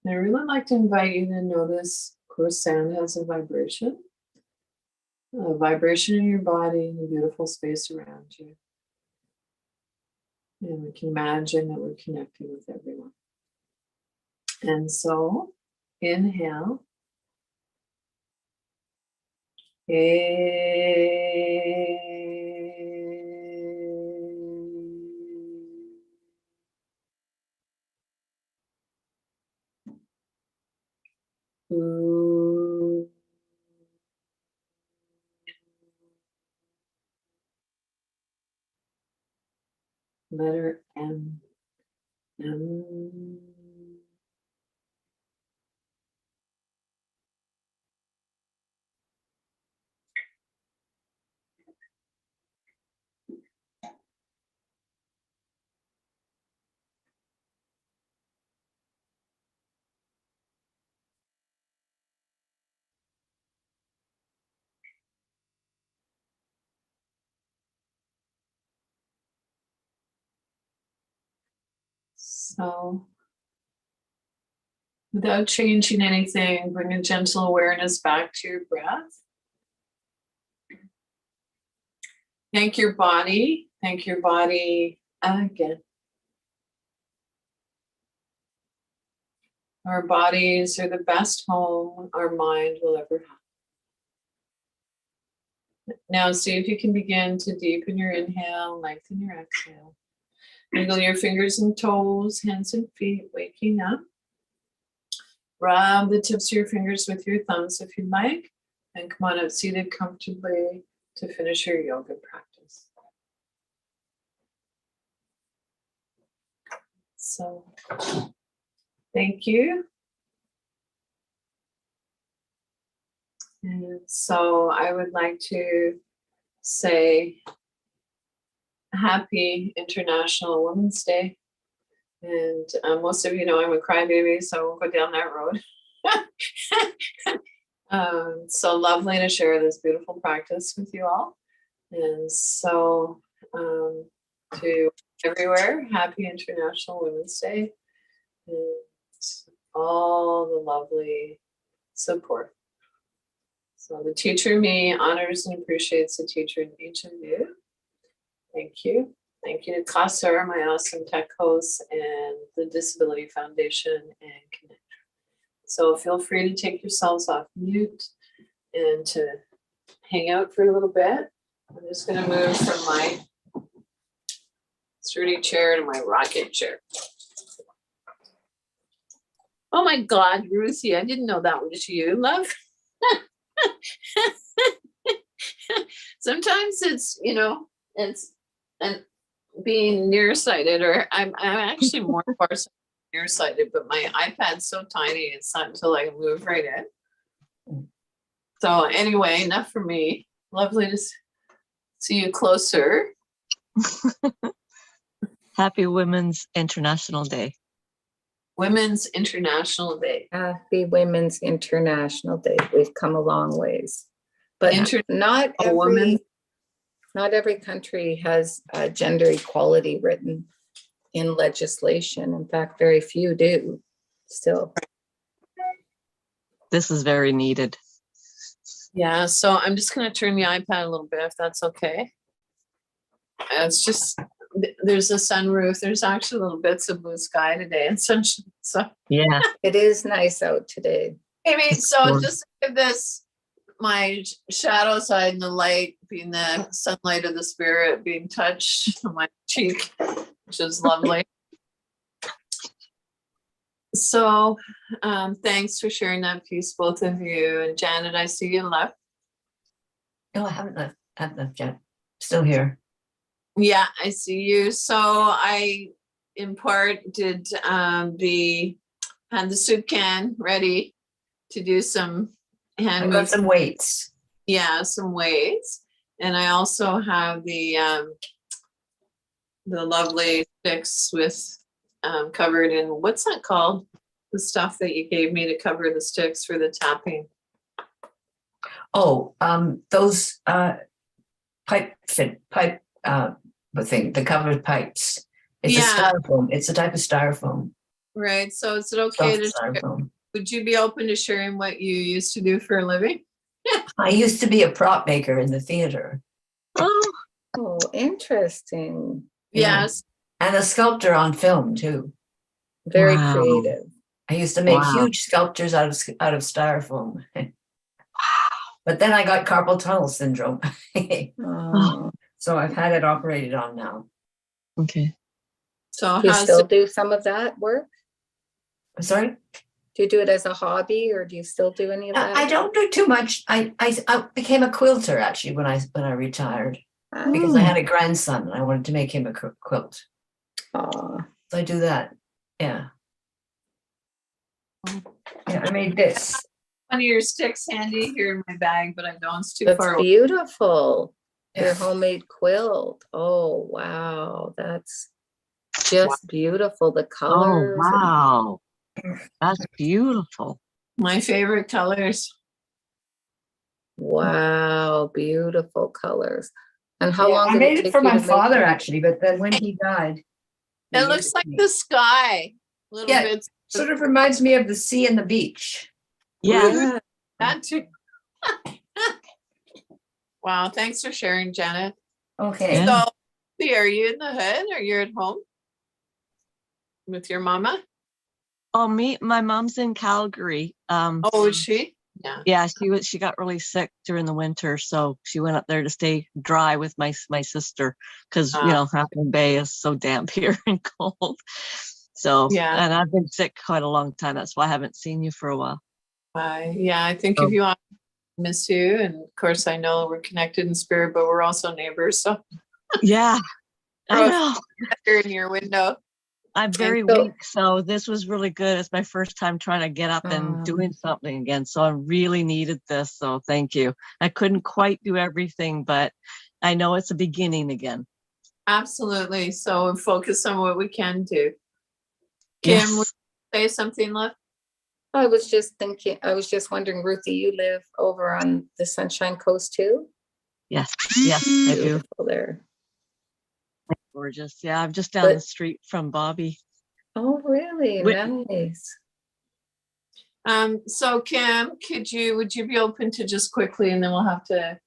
And I really like to invite you to notice, of course, sound has a vibration in your body and a beautiful space around you. And we can imagine that we're connecting with everyone. And so inhale. Letter M. M. So, without changing anything, bring a gentle awareness back to your breath. Thank your body. Thank your body again. Our bodies are the best home our mind will ever have. Now see if you can begin to deepen your inhale, lengthen your exhale. Wiggle your fingers and toes, hands and feet, waking up. Rub the tips of your fingers with your thumbs if you'd like, and come on up seated comfortably to finish your yoga practice. So, thank you. And so I would like to say happy International Women's Day. And most of you know I'm a crybaby, so I won't go down that road. So lovely to share this beautiful practice with you all. And so to everywhere, happy International Women's Day. And all the lovely support. So the teacher in me honors and appreciates the teacher in each of you. Thank you. Thank you to Kasser, my awesome tech host, and the Disability Foundation and Connect. So feel free to take yourselves off mute and to hang out for a little bit. I'm just going to move from my sturdy chair to my rocket chair. Oh my God, Ruthie, I didn't know that was you, love. Sometimes it's, you know, it's and being nearsighted, or I'm actually more farsighted than nearsighted, but my iPad's so tiny, it's not until I move right in. So anyway, enough for me. Lovely to see you closer. Happy Women's International Day. Women's International Day. Happy Women's International Day. We've come a long ways, but not every country has gender equality written in legislation. In fact, very few do still. This is very needed. Yeah, so I'm just going to turn the iPad a little bit, if that's okay. It's just, there's a sunroof. There's actually little bits of blue sky today and sunshine. So Yeah. It is nice out today. I mean, so just give this my shadow side and the light being the sunlight of the spirit being touched on my cheek, which is lovely. So thanks for sharing that piece, both of you. And Janet, I see you left. No, I haven't left yet. Still here. Yeah, I see you. So I, in part, did had the soup can ready to do some hand I've got some weights. Yeah, some weights. And I also have the lovely sticks with covered in, what's that called? The stuff that you gave me to cover the sticks for the tapping. Oh, those pipe thing, the covered pipes. It's a styrofoam. It's a type of styrofoam. Right. So is it okay to share? Styrofoam. Would you be open to sharing what you used to do for a living? I used to be a prop maker in the theater. Oh, interesting. Yes. And a sculptor on film too. Very Wow. creative. I used to make Wow. huge sculptures out of styrofoam. But then I got carpal tunnel syndrome. Oh. So I've had it operated on now. Okay. So Do you how's still it, do some of that work? Sorry? Do you do it as a hobby, or do you still do any of that? I don't do too much. I became a quilter actually when I retired because I had a grandson and I wanted to make him a quilt. Aw. So I do that. Yeah. Yeah, I made this. one of your sticks handy here in my bag, but I don't, it's too That's far away. beautiful. Your Yeah. homemade quilt. Oh, wow. That's just beautiful. The Oh, colors. wow. That's beautiful. My favorite colors. Wow, beautiful colors. And how Yeah, long I did made it it take for you my to make father it? actually, but then when he died, they It gave looks to like me. the sky. Little Yeah. bits. Sort of reminds me of the sea and the beach. Yeah. Yeah. That too. Wow, thanks for sharing, Janet. Okay. Yeah. So, are you in the hood or you're at home with your mama? Oh, my mom's in Calgary. Oh, is she? Yeah. Yeah, she got really sick during the winter, so she went up there to stay dry with my sister because Half Moon Bay is so damp here and cold. So Yeah. and I've been sick quite a long time. That's why I haven't seen you for a while. Yeah, I think if you want, I miss you, and of course I know we're connected in spirit, but we're also neighbors. So Yeah, I know. in your window. I'm very so- weak, so this was really good. It's my first time trying to get up and doing something again, so I really needed this. So thank you. I couldn't quite do everything, but I know it's a beginning again. Absolutely. So focus on what we can do. Kim, would Yes. you say something, love? I was just wondering, Ruthie, you live over on the Sunshine Coast too? Yes, I do. Beautiful there. Gorgeous. Yeah, I'm just down the But- street from Bobbie. Oh, really? Wait. Nice. So Kim, would you be open to just quickly, and then we'll have to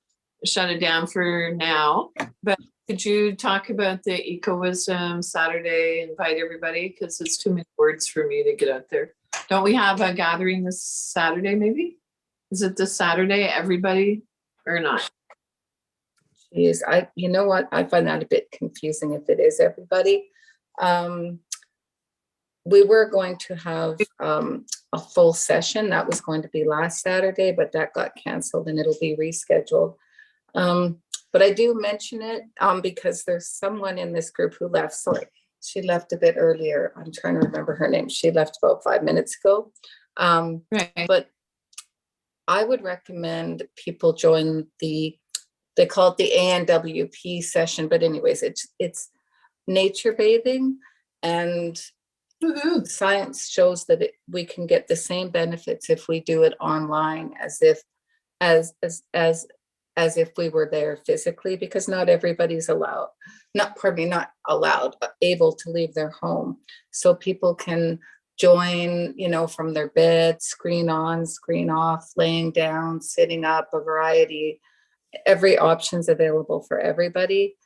shut it down for now, but could you talk about the Eco Wisdom Saturday, invite everybody, because it's too many words for me to get out there. Don't we have a gathering this Saturday, maybe? Is it this Saturday, everybody, or not? Geez, you know what? I find that a bit confusing if it is everybody. We were going to have a full session. That was going to be last Saturday, but that got canceled and it'll be rescheduled. But I do mention it because there's someone in this group who left. Sorry, she left a bit earlier. I'm trying to remember her name. She left about 5 minutes ago. Right. But I would recommend people join they call it the ANWP session, but anyways, it's nature bathing, and Woohoo. science shows that we can get the same benefits if we do it online as if we were there physically, because not everybody's not allowed, able to leave their home. So people can join, from their bed, screen on, screen off, laying down, sitting up, a variety. Every option's available for everybody.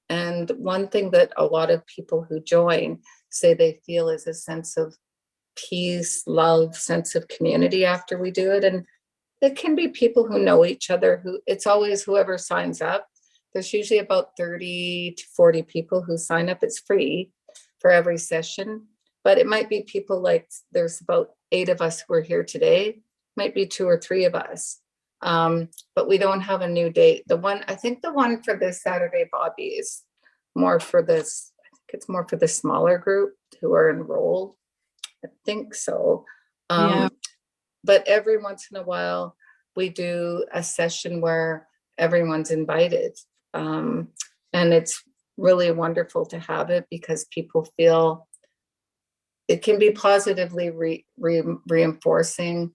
And one thing that a lot of people who join say they feel is a sense of peace, love, sense of community after we do it. And it can be people who know each other, it's always whoever signs up. There's usually about 30 to 40 people who sign up. It's free for every session, but it might be people like there's about 8 of us who are here today, might be 2 or 3 of us. But we don't have a new date. I think the one for this Saturday, Bobbie, is more for this. I think it's more for the smaller group who are enrolled. I think so. Yeah. But every once in a while, we do a session where everyone's invited. And it's really wonderful to have it because people feel it can be positively reinforcing.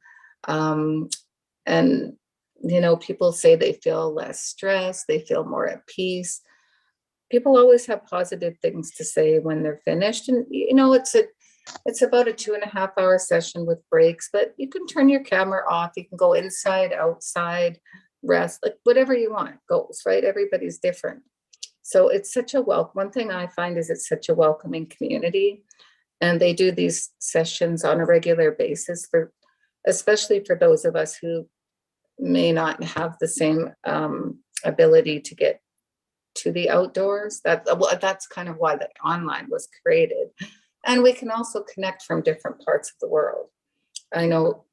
And people say they feel less stressed, they feel more at peace. People always have positive things to say when they're finished. And, it's about a 2.5 hour session with breaks, but you can turn your camera off. You can go inside, outside, rest, like whatever you want goes, right? Everybody's different. So it's such one thing I find is it's such a welcoming community. And they do these sessions on a regular basis especially for those of us who may not have the same ability to get to the outdoors. That's kind of why the online was created. And we can also connect from different parts of the world. I know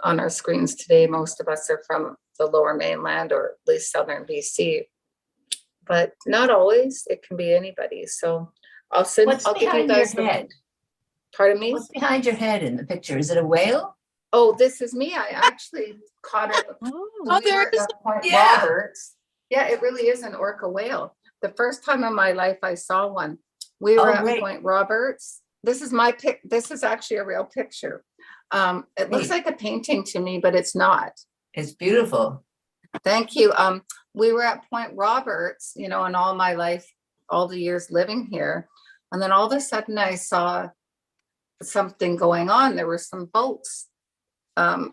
on our screens today, most of us are from the Lower Mainland or at least Southern BC, but not always. It can be anybody. So I'll give you guys head? Pardon me? What's behind your head in the picture? Is it a whale? Oh, this is me. I actually caught it. Oh, there is. Yeah. Roberts. Yeah, it really is an orca whale. The first time in my life I saw one, we were at Point Roberts. This is my pic. This is actually a real picture. It looks like a painting to me, but it's not. It's beautiful. Thank you. We were at Point Roberts, in all my life, all the years living here. And then all of a sudden I saw something going on. There were some boats.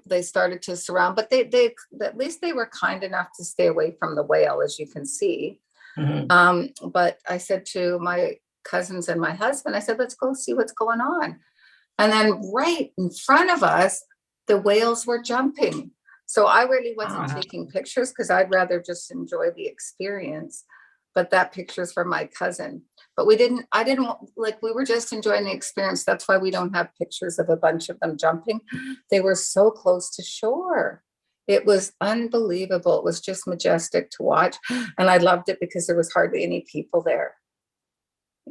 They started to surround, but they at least they were kind enough to stay away from the whale, as you can see. Mm-hmm. But I said to my cousins and my husband, I said, let's go see what's going on. And then right in front of us, the whales were jumping. So I really wasn't taking pictures because I'd rather just enjoy the experience. But that picture's for my cousin. But we were just enjoying the experience. That's why we don't have pictures of a bunch of them jumping. They were so close to shore. It was unbelievable. It was just majestic to watch. And I loved it because there was hardly any people there.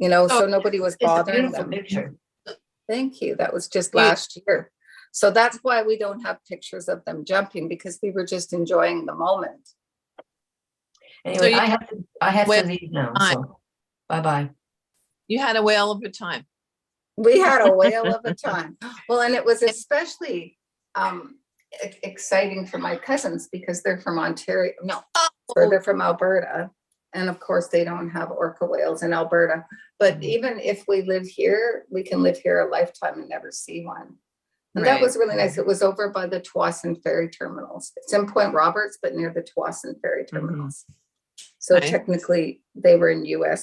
So nobody was bothering them. Picture. Thank you. That was just last year. So that's why we don't have pictures of them jumping, because we were just enjoying the moment. Anyway, I have to leave now. So bye-bye. You had a whale of a time. We had a whale of a time. Well, and it was especially exciting for my cousins because they're from Ontario. No, they're from Alberta. And of course, they don't have orca whales in Alberta. But even if we live here, we can live here a lifetime and never see one. And that was really nice. It was over by the Tsawwassen ferry terminals. It's in Point Roberts, but near the Tsawwassen ferry terminals. So technically, they were in US